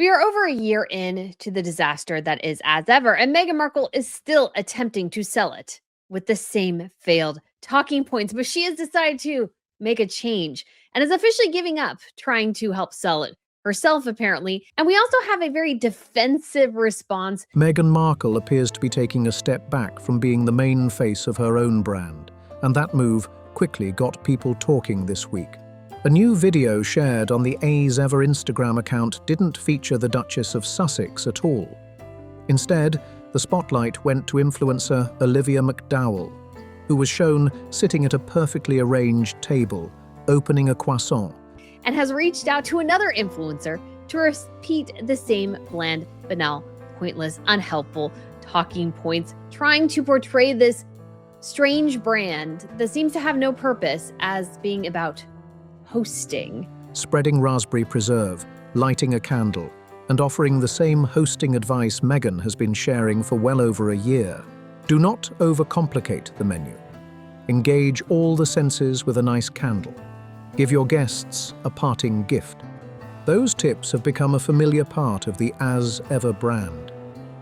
We are over a year in to the disaster that is As Ever, and Meghan Markle is still attempting to sell it with the same failed talking points, but she has decided to make a change and is officially giving up trying to help sell it herself, apparently. And we also have a very defensive response. Meghan Markle appears to be taking a step back from being the main face of her own brand, and that move quickly got people talking this week. A new video shared on the As Ever Instagram account didn't feature the Duchess of Sussex at all. Instead, the spotlight went to influencer Olivia McDowell, who was shown sitting at a perfectly arranged table, opening a croissant. And has reached out to another influencer to repeat the same bland, banal, pointless, unhelpful talking points, trying to portray this strange brand that seems to have no purpose as being about hosting. Spreading raspberry preserve, lighting a candle, and offering the same hosting advice Meghan has been sharing for well over a year. Do not overcomplicate the menu. Engage all the senses with a nice candle. Give your guests a parting gift. Those tips have become a familiar part of the As Ever brand.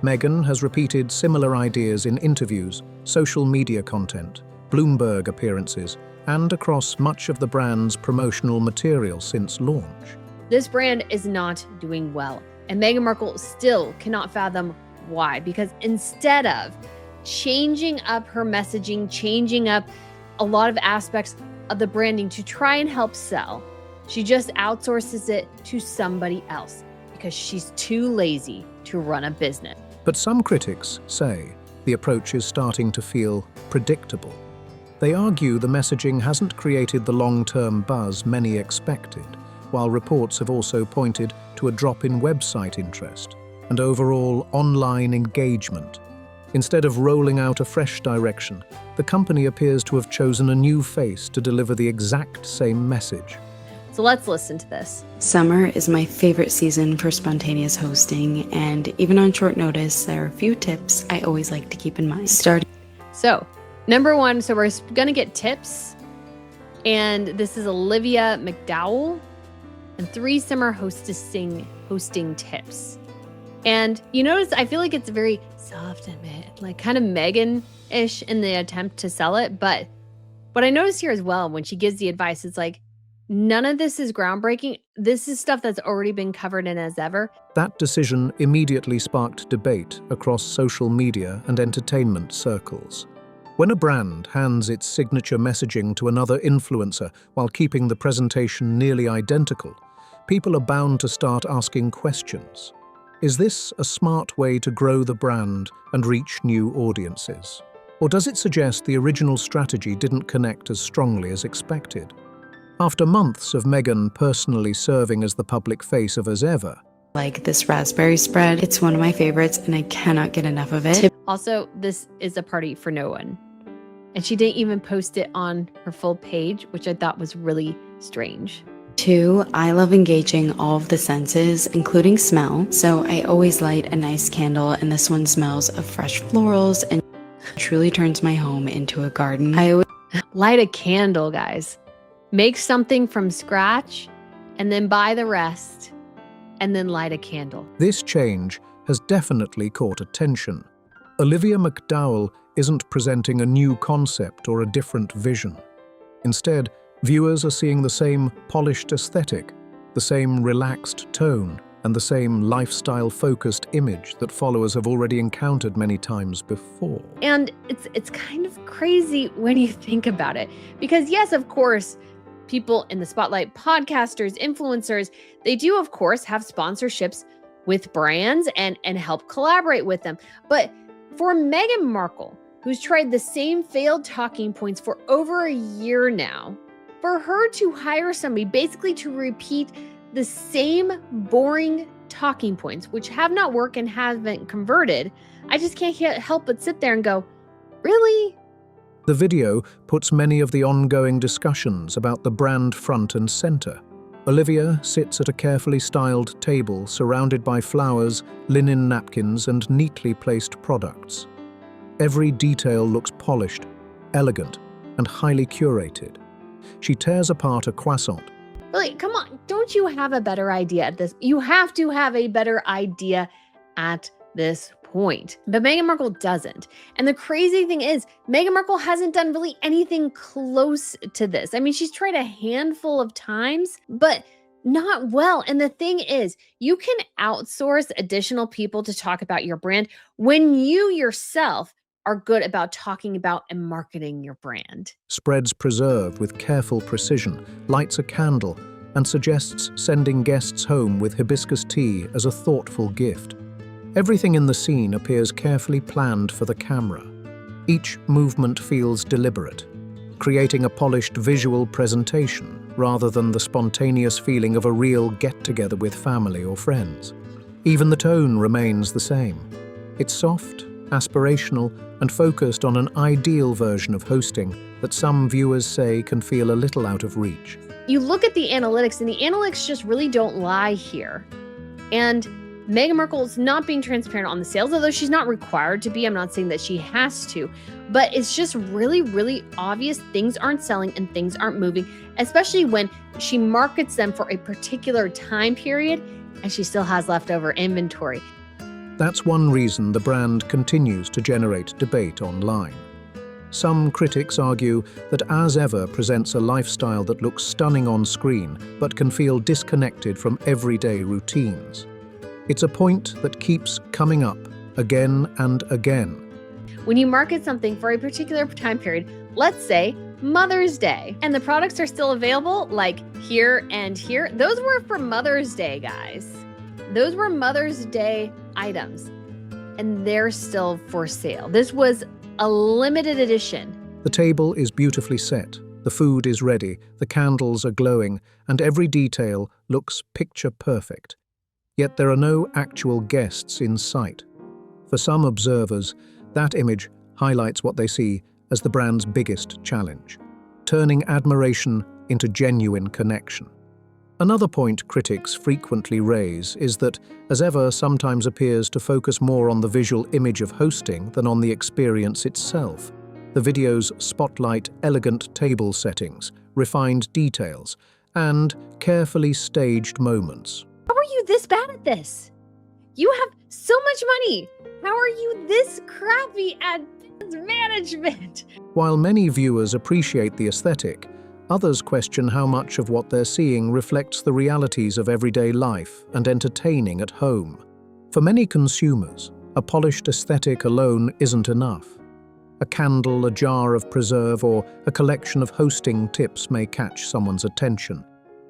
Meghan has repeated similar ideas in interviews, social media content, Bloomberg appearances, and across much of the brand's promotional material since launch. This brand is not doing well, and Meghan Markle still cannot fathom why, because instead of changing up her messaging, changing up a lot of aspects of the branding to try and help sell, she just outsources it to somebody else because she's too lazy to run a business. But some critics say the approach is starting to feel predictable. They argue the messaging hasn't created the long-term buzz many expected, while reports have also pointed to a drop in website interest and overall online engagement. Instead of rolling out a fresh direction, the company appears to have chosen a new face to deliver the exact same message. So let's listen to this. Summer is my favorite season for spontaneous hosting, and even on short notice, there are a few tips I always like to keep in mind. So, number one, so we're going to get tips, and this is Olivia McDowell, and 3 summer hosting tips. And you notice, I feel like it's very soft and like kind of Meghan-ish in the attempt to sell it. But what I notice here as well, when she gives the advice, it's like, none of this is groundbreaking. This is stuff that's already been covered in As Ever. That decision immediately sparked debate across social media and entertainment circles. When a brand hands its signature messaging to another influencer while keeping the presentation nearly identical, people are bound to start asking questions. Is this a smart way to grow the brand and reach new audiences? Or does it suggest the original strategy didn't connect as strongly as expected? After months of Meghan personally serving as the public face of As Ever, Like this raspberry spread, it's one of my favorites and I cannot get enough of it. Also, this is a party for no one. And she didn't even post it on her full page, which I thought was really strange. 2, I love engaging all of the senses, including smell. So I always light a nice candle, and this one smells of fresh florals and truly turns my home into a garden. I always Light a candle, guys. Make something from scratch and then buy the rest and then light a candle. this change has definitely caught attention. Olivia McDowell isn't presenting a new concept or a different vision. Instead, viewers are seeing the same polished aesthetic, the same relaxed tone, and the same lifestyle-focused image that followers have already encountered many times before. And it's kind of crazy when you think about it. Because yes, of course, people in the spotlight, podcasters, influencers, they do, of course, have sponsorships with brands and help collaborate with them. But for Meghan Markle, who's tried the same failed talking points for over a year now, for her to hire somebody basically to repeat the same boring talking points, which have not worked and haven't converted, I just can't help but sit there and go, really? The video puts many of the ongoing discussions about the brand front and center. Olivia sits at a carefully styled table surrounded by flowers, linen napkins, and neatly placed products. Every detail looks polished, elegant, and highly curated. She tears apart a croissant. Really, come on, don't don't you have a better idea at this? You have to have a better idea at this point. But Meghan Markle doesn't. And the crazy thing is, Meghan Markle hasn't done really anything close to this. I mean, she's tried a handful of times, but not well. And the thing is, you can outsource additional people to talk about your brand when you yourself are good about talking about and marketing your brand. Spreads preserve with careful precision, lights a candle, and suggests sending guests home with hibiscus tea as a thoughtful gift. Everything in the scene appears carefully planned for the camera. Each movement feels deliberate, creating a polished visual presentation rather than the spontaneous feeling of a real get-together with family or friends. Even the tone remains the same. It's soft, aspirational, and focused on an ideal version of hosting that some viewers say can feel a little out of reach. You look at the analytics, and the analytics just really don't lie here. And Meghan Markle is not being transparent on the sales, although she's not required to be. I'm not saying that she has to, but it's just really, really obvious things aren't selling and things aren't moving, especially when she markets them for a particular time period and she still has leftover inventory. That's one reason the brand continues to generate debate online. Some critics argue that As Ever presents a lifestyle that looks stunning on screen but can feel disconnected from everyday routines. It's a point that keeps coming up again and again. When you market something for a particular time period, let's say Mother's Day, and the products are still available, like here and here, those were for Mother's Day, guys. Those were Mother's Day items, and they're still for sale. This was a limited edition. The table is beautifully set, the food is ready, the candles are glowing, and every detail looks picture perfect. Yet there are no actual guests in sight. For some observers, that image highlights what they see as the brand's biggest challenge, turning admiration into genuine connection. Another point critics frequently raise is that As Ever sometimes appears to focus more on the visual image of hosting than on the experience itself. The videos spotlight elegant table settings, refined details, and carefully staged moments. How are you this bad at this? You have so much money. How are you this crappy at management? While many viewers appreciate the aesthetic, others question how much of what they're seeing reflects the realities of everyday life and entertaining at home. For many consumers, a polished aesthetic alone isn't enough. A candle, a jar of preserve, or a collection of hosting tips may catch someone's attention.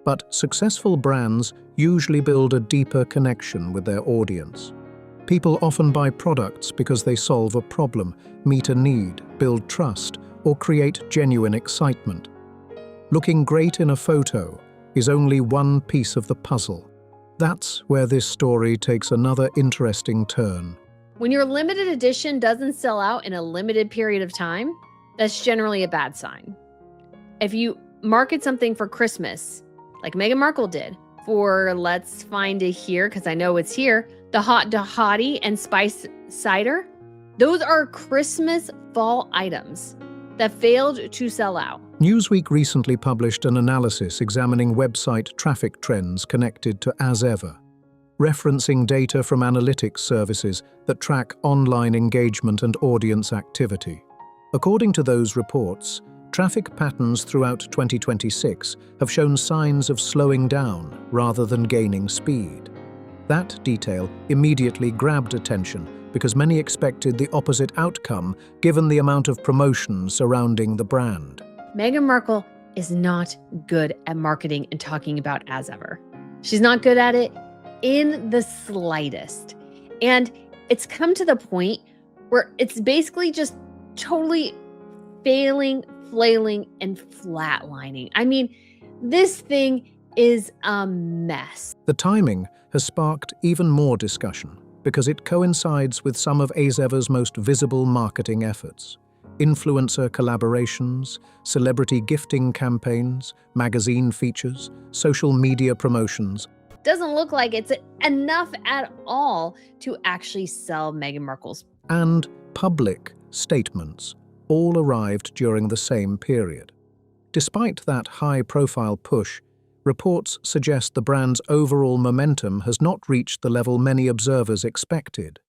But successful brands usually build a deeper connection with their audience. People often buy products because they solve a problem, meet a need, build trust, or create genuine excitement. Looking great in a photo is only one piece of the puzzle. That's where this story takes another interesting turn. When your limited edition doesn't sell out in a limited period of time, that's generally a bad sign. If you market something for Christmas, like Meghan Markle did, for, let's find it here because I know it's here, the Hot Hottie and Spice Cider, those are Christmas fall items that failed to sell out. Newsweek recently published an analysis examining website traffic trends connected to As Ever, referencing data from analytics services that track online engagement and audience activity. According to those reports, traffic patterns throughout 2026 have shown signs of slowing down rather than gaining speed. That detail immediately grabbed attention because many expected the opposite outcome given the amount of promotion surrounding the brand. Meghan Markle is not good at marketing and talking about As Ever. She's not good at it in the slightest. And it's come to the point where it's basically just totally failing, flailing, and flatlining. I mean, this thing is a mess. The timing has sparked even more discussion because it coincides with some of As Ever's most visible marketing efforts. Influencer collaborations, celebrity gifting campaigns, magazine features, social media promotions. Doesn't look like it's enough at all to actually sell Meghan Markle's. And public statements all arrived during the same period. Despite that high-profile push, reports suggest the brand's overall momentum has not reached the level many observers expected.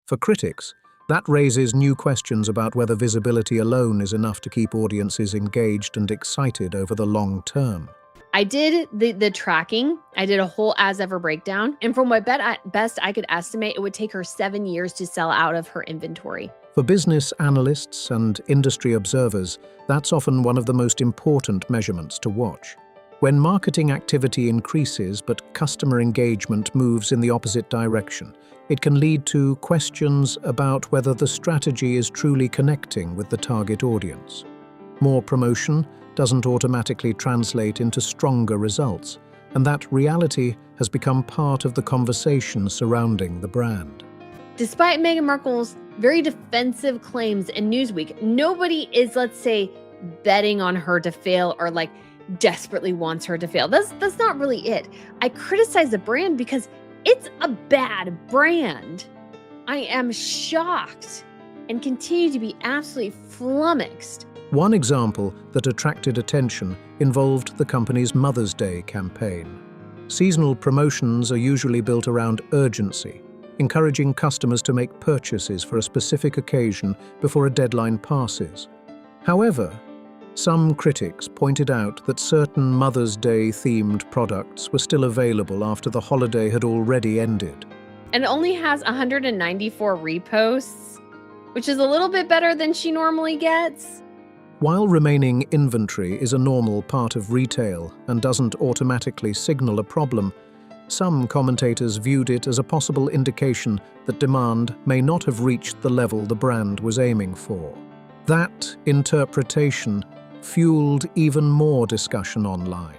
For critics, that raises new questions about whether visibility alone is enough to keep audiences engaged and excited over the long term. I did the tracking. I did a whole as ever breakdown. And from what best I could estimate, it would take her 7 years to sell out of her inventory. For business analysts and industry observers, that's often one of the most important measurements to watch. When marketing activity increases but customer engagement moves in the opposite direction, it can lead to questions about whether the strategy is truly connecting with the target audience. More promotion doesn't automatically translate into stronger results, and that reality has become part of the conversation surrounding the brand. Despite Meghan Markle's very defensive claims in Newsweek, nobody is, let's say, betting on her to fail or desperately wants her to fail. That's not really it. I criticize the brand because it's a bad brand. I am shocked and continue to be absolutely flummoxed. One example that attracted attention involved the company's Mother's Day campaign. Seasonal promotions are usually built around urgency, encouraging customers to make purchases for a specific occasion before a deadline passes. However, some critics pointed out that certain Mother's Day-themed products were still available after the holiday had already ended. And it only has 194 reposts, which is a little bit better than she normally gets. While remaining inventory is a normal part of retail and doesn't automatically signal a problem, some commentators viewed it as a possible indication that demand may not have reached the level the brand was aiming for. That interpretation fueled even more discussion online,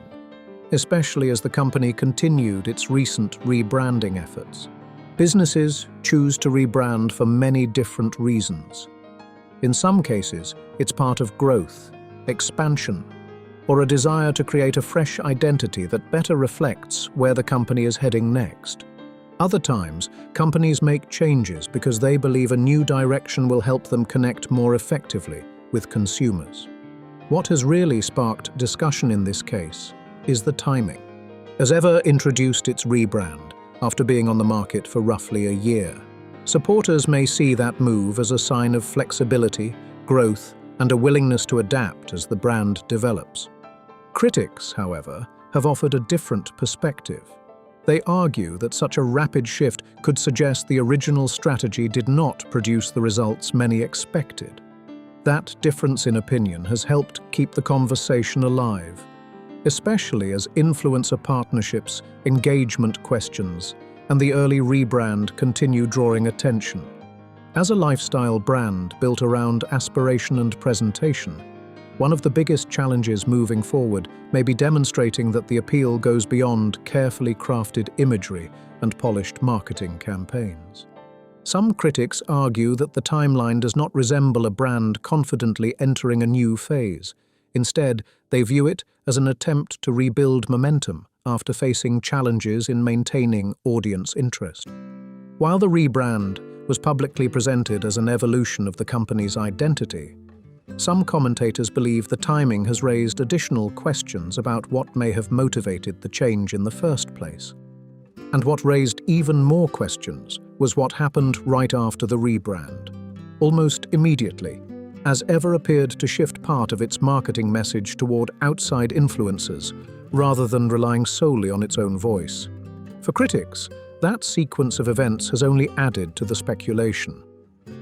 especially as the company continued its recent rebranding efforts. Businesses choose to rebrand for many different reasons. In some cases, it's part of growth, expansion, or a desire to create a fresh identity that better reflects where the company is heading next. Other times, companies make changes because they believe a new direction will help them connect more effectively with consumers. What has really sparked discussion in this case is the timing. As Ever introduced its rebrand after being on the market for roughly a year, supporters may see that move as a sign of flexibility, growth, and a willingness to adapt as the brand develops. Critics, however, have offered a different perspective. They argue that such a rapid shift could suggest the original strategy did not produce the results many expected. That difference in opinion has helped keep the conversation alive, especially as influencer partnerships, engagement questions, and the early rebrand continue drawing attention. As a lifestyle brand built around aspiration and presentation, one of the biggest challenges moving forward may be demonstrating that the appeal goes beyond carefully crafted imagery and polished marketing campaigns. Some critics argue that the timeline does not resemble a brand confidently entering a new phase. Instead, they view it as an attempt to rebuild momentum after facing challenges in maintaining audience interest. While the rebrand was publicly presented as an evolution of the company's identity, some commentators believe the timing has raised additional questions about what may have motivated the change in the first place. And what raised even more questions was what happened right after the rebrand. Almost immediately, As Ever appeared to shift part of its marketing message toward outside influencers, rather than relying solely on its own voice. For critics, that sequence of events has only added to the speculation.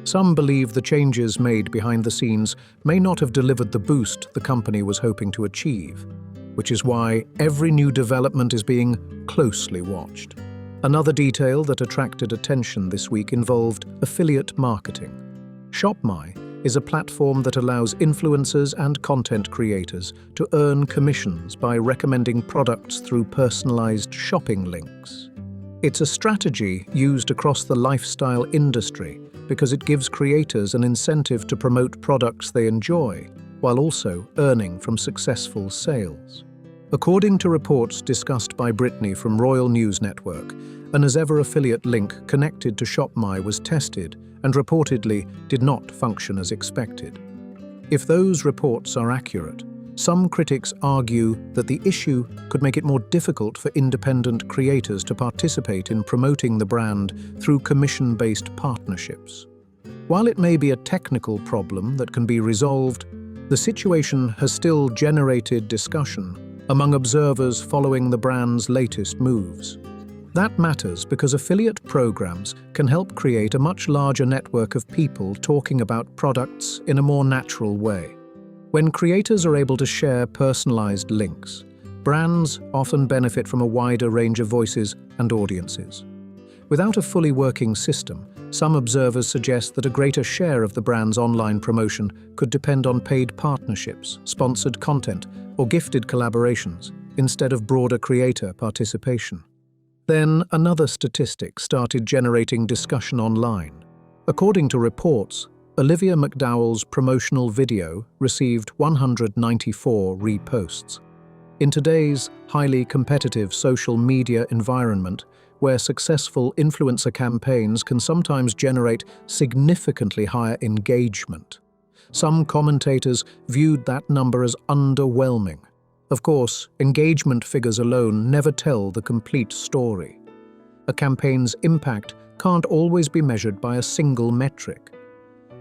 Some believe the changes made behind the scenes may not have delivered the boost the company was hoping to achieve, which is why every new development is being closely watched. Another detail that attracted attention this week involved affiliate marketing. ShopMy is a platform that allows influencers and content creators to earn commissions by recommending products through personalized shopping links. It's a strategy used across the lifestyle industry because it gives creators an incentive to promote products they enjoy, while also earning from successful sales. According to reports discussed by Brittany from Royal News Network, an As Ever affiliate link connected to ShopMy was tested and reportedly did not function as expected. If those reports are accurate, Some critics argue that the issue could make it more difficult for independent creators to participate in promoting the brand through commission-based partnerships. While it may be a technical problem that can be resolved, the situation has still generated discussion among observers following the brand's latest moves. That matters because affiliate programs can help create a much larger network of people talking about products in a more natural way. When creators are able to share personalized links, brands often benefit from a wider range of voices and audiences. Without a fully working system, some observers suggest that a greater share of the brand's online promotion could depend on paid partnerships, sponsored content, or gifted collaborations, instead of broader creator participation. Then another statistic started generating discussion online. According to reports, Olivia McDowell's promotional video received 194 reposts. In today's highly competitive social media environment, where successful influencer campaigns can sometimes generate significantly higher engagement, some commentators viewed that number as underwhelming. Of course, engagement figures alone never tell the complete story. A campaign's impact can't always be measured by a single metric.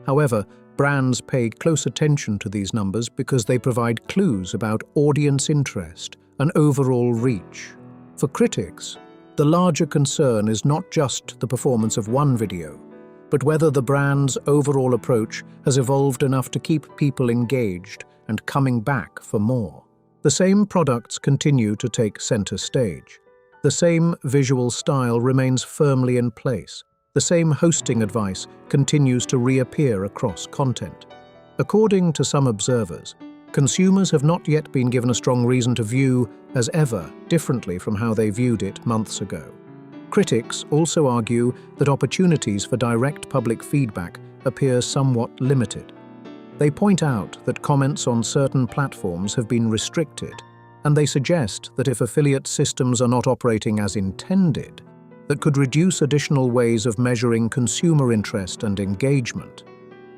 However, brands pay close attention to these numbers because they provide clues about audience interest and overall reach. For critics, the larger concern is not just the performance of one video, but whether the brand's overall approach has evolved enough to keep people engaged and coming back for more. The same products continue to take center stage. The same visual style remains firmly in place. The same hosting advice continues to reappear across content. According to some observers, consumers have not yet been given a strong reason to view as ever differently from how they viewed it months ago. Critics also argue that opportunities for direct public feedback appear somewhat limited. They point out that comments on certain platforms have been restricted, and they suggest that if affiliate systems are not operating as intended, that could reduce additional ways of measuring consumer interest and engagement.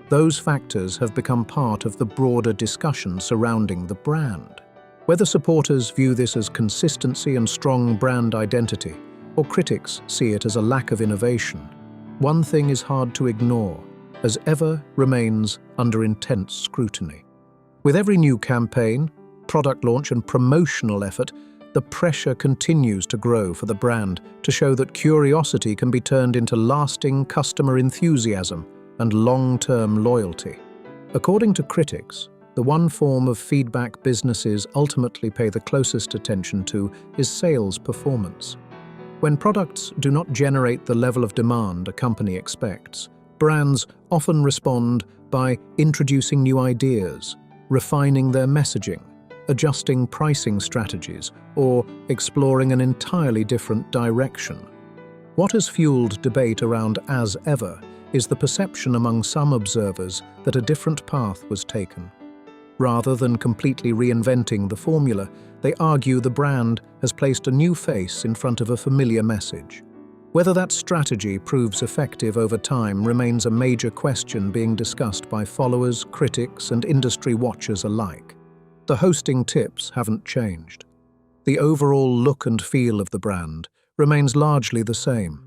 Those factors have become part of the broader discussion surrounding the brand. Whether supporters view this as consistency and strong brand identity, or critics see it as a lack of innovation, one thing is hard to ignore, as ever remains under intense scrutiny. With every new campaign, product launch and promotional effort, the pressure continues to grow for the brand to show that curiosity can be turned into lasting customer enthusiasm and long-term loyalty. According to critics, the one form of feedback businesses ultimately pay the closest attention to is sales performance. When products do not generate the level of demand a company expects, brands often respond by introducing new ideas, refining their messaging, adjusting pricing strategies, or exploring an entirely different direction. What has fueled debate around As Ever is the perception among some observers that a different path was taken. Rather than completely reinventing the formula, they argue the brand has placed a new face in front of a familiar message. Whether that strategy proves effective over time remains a major question being discussed by followers, critics, and industry watchers alike. The hosting tips haven't changed. The overall look and feel of the brand remains largely the same.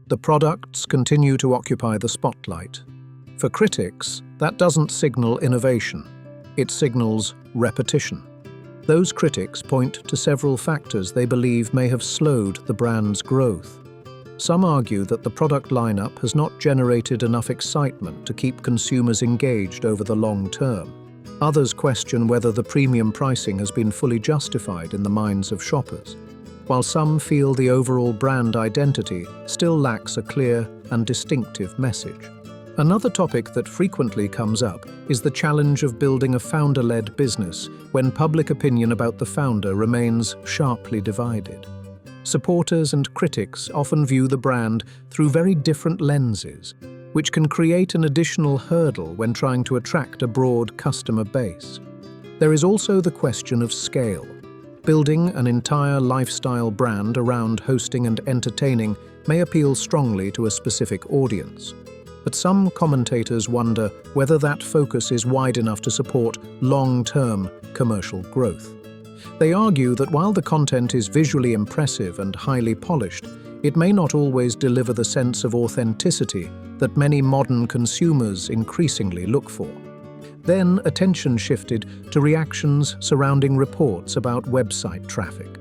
The products continue to occupy the spotlight. For critics, that doesn't signal innovation. It signals repetition. Those critics point to several factors they believe may have slowed the brand's growth. Some argue that the product lineup has not generated enough excitement to keep consumers engaged over the long term. Others question whether the premium pricing has been fully justified in the minds of shoppers, while some feel the overall brand identity still lacks a clear and distinctive message. Another topic that frequently comes up is the challenge of building a founder-led business when public opinion about the founder remains sharply divided. Supporters and critics often view the brand through very different lenses, which can create an additional hurdle when trying to attract a broad customer base. There is also the question of scale. Building an entire lifestyle brand around hosting and entertaining may appeal strongly to a specific audience. but some commentators wonder whether that focus is wide enough to support long-term commercial growth. They argue that while the content is visually impressive and highly polished, it may not always deliver the sense of authenticity that many modern consumers increasingly look for. Then attention shifted to reactions surrounding reports about website traffic.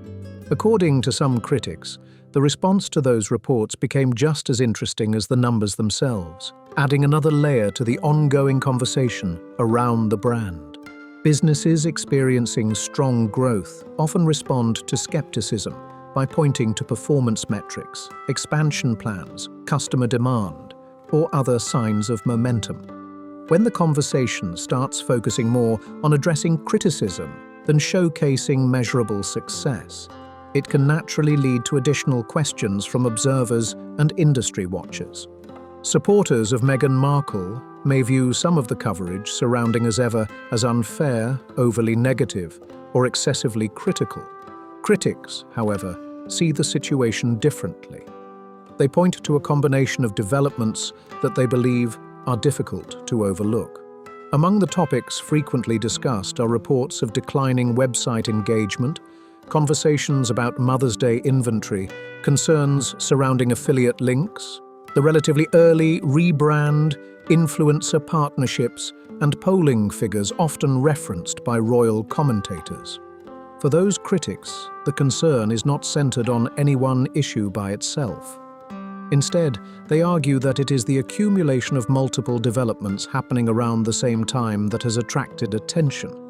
According to some critics, the response to those reports became just as interesting as the numbers themselves, adding another layer to the ongoing conversation around the brand. Businesses experiencing strong growth often respond to skepticism by pointing to performance metrics, expansion plans, customer demand, or other signs of momentum. When the conversation starts focusing more on addressing criticism than showcasing measurable success, it can naturally lead to additional questions from observers and industry watchers. Supporters of Meghan Markle may view some of the coverage surrounding as ever as unfair, overly negative, or excessively critical. Critics, however, see the situation differently. They point to a combination of developments that they believe are difficult to overlook. Among the topics frequently discussed are reports of declining website engagement, conversations about Mother's Day inventory, concerns surrounding affiliate links, the relatively early rebrand, influencer partnerships, and polling figures often referenced by royal commentators. For those critics, the concern is not centered on any one issue by itself. Instead, they argue that it is the accumulation of multiple developments happening around the same time that has attracted attention.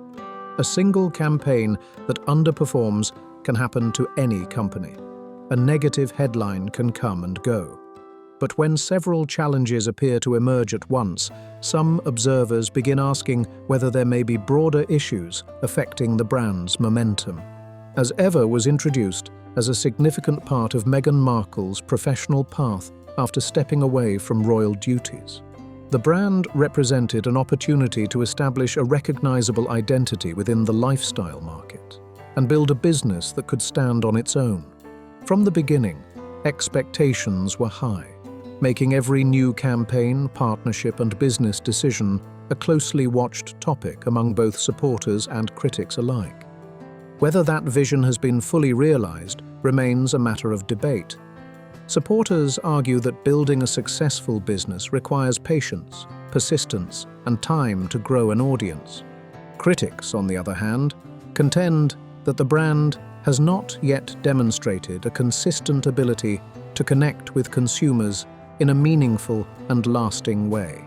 A single campaign that underperforms can happen to any company. A negative headline can come and go. But when several challenges appear to emerge at once, some observers begin asking whether there may be broader issues affecting the brand's momentum. As ever was introduced as a significant part of Meghan Markle's professional path after stepping away from royal duties. The brand represented an opportunity to establish a recognizable identity within the lifestyle market and build a business that could stand on its own. From the beginning, expectations were high, making every new campaign, partnership, and business decision a closely watched topic among both supporters and critics alike. Whether that vision has been fully realized remains a matter of debate. Supporters argue that building a successful business requires patience, persistence, and time to grow an audience. Critics, on the other hand, contend that the brand has not yet demonstrated a consistent ability to connect with consumers in a meaningful and lasting way.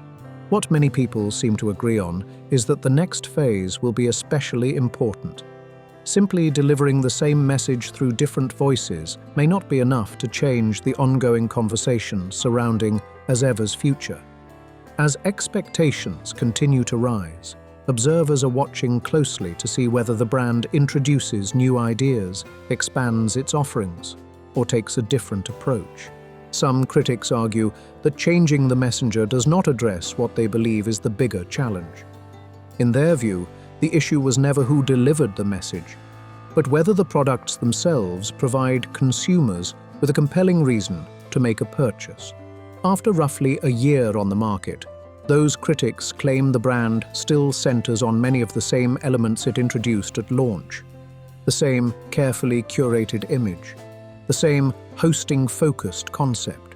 What many people seem to agree on is that the next phase will be especially important. Simply delivering the same message through different voices may not be enough to change the ongoing conversation surrounding As Ever's future. As expectations continue to rise, observers are watching closely to see whether the brand introduces new ideas, expands its offerings, or takes a different approach. Some critics argue that changing the messenger does not address what they believe is the bigger challenge. In their view, the issue was never who delivered the message, but whether the products themselves provide consumers with a compelling reason to make a purchase. After roughly a year on the market, those critics claim the brand still centers on many of the same elements it introduced at launch. The same carefully curated image, the same hosting-focused concept,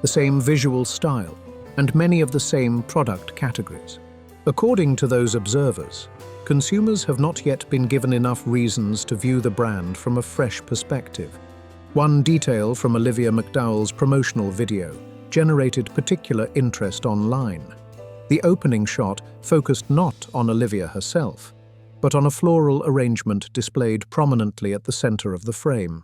the same visual style, and many of the same product categories. According to those observers, consumers have not yet been given enough reasons to view the brand from a fresh perspective. One detail from Olivia McDowell's promotional video generated particular interest online. The opening shot focused not on Olivia herself, but on a floral arrangement displayed prominently at the center of the frame.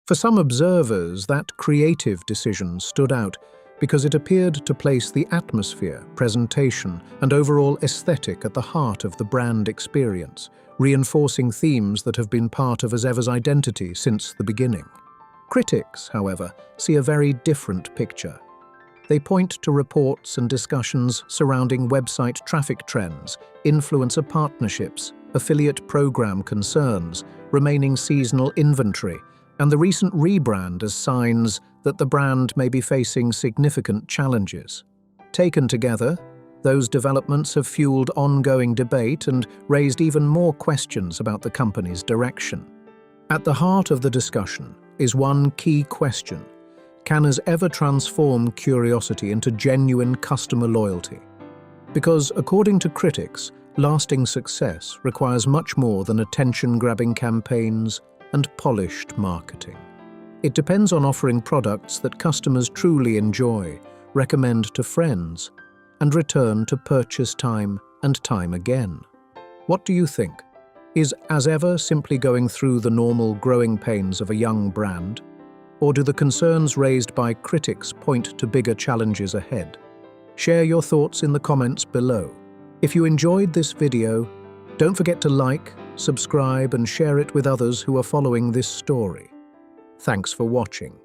For some observers, that creative decision stood out because it appeared to place the atmosphere, presentation, and overall aesthetic at the heart of the brand experience, reinforcing themes that have been part of As Ever's identity since the beginning. Critics, however, see a very different picture. They point to reports and discussions surrounding website traffic trends, influencer partnerships, affiliate program concerns, remaining seasonal inventory, and the recent rebrand as signs that the brand may be facing significant challenges. Taken together, those developments have fueled ongoing debate and raised even more questions about the company's direction. At the heart of the discussion is one key question: can us ever transform curiosity into genuine customer loyalty? Because, according to critics, lasting success requires much more than attention-grabbing campaigns and polished marketing. It depends on offering products that customers truly enjoy, recommend to friends, and return to purchase time and time again. What do you think? Is As Ever simply going through the normal growing pains of a young brand? Or do the concerns raised by critics point to bigger challenges ahead? Share your thoughts in the comments below. If you enjoyed this video, don't forget to like, subscribe, and share it with others who are following this story. Thanks for watching.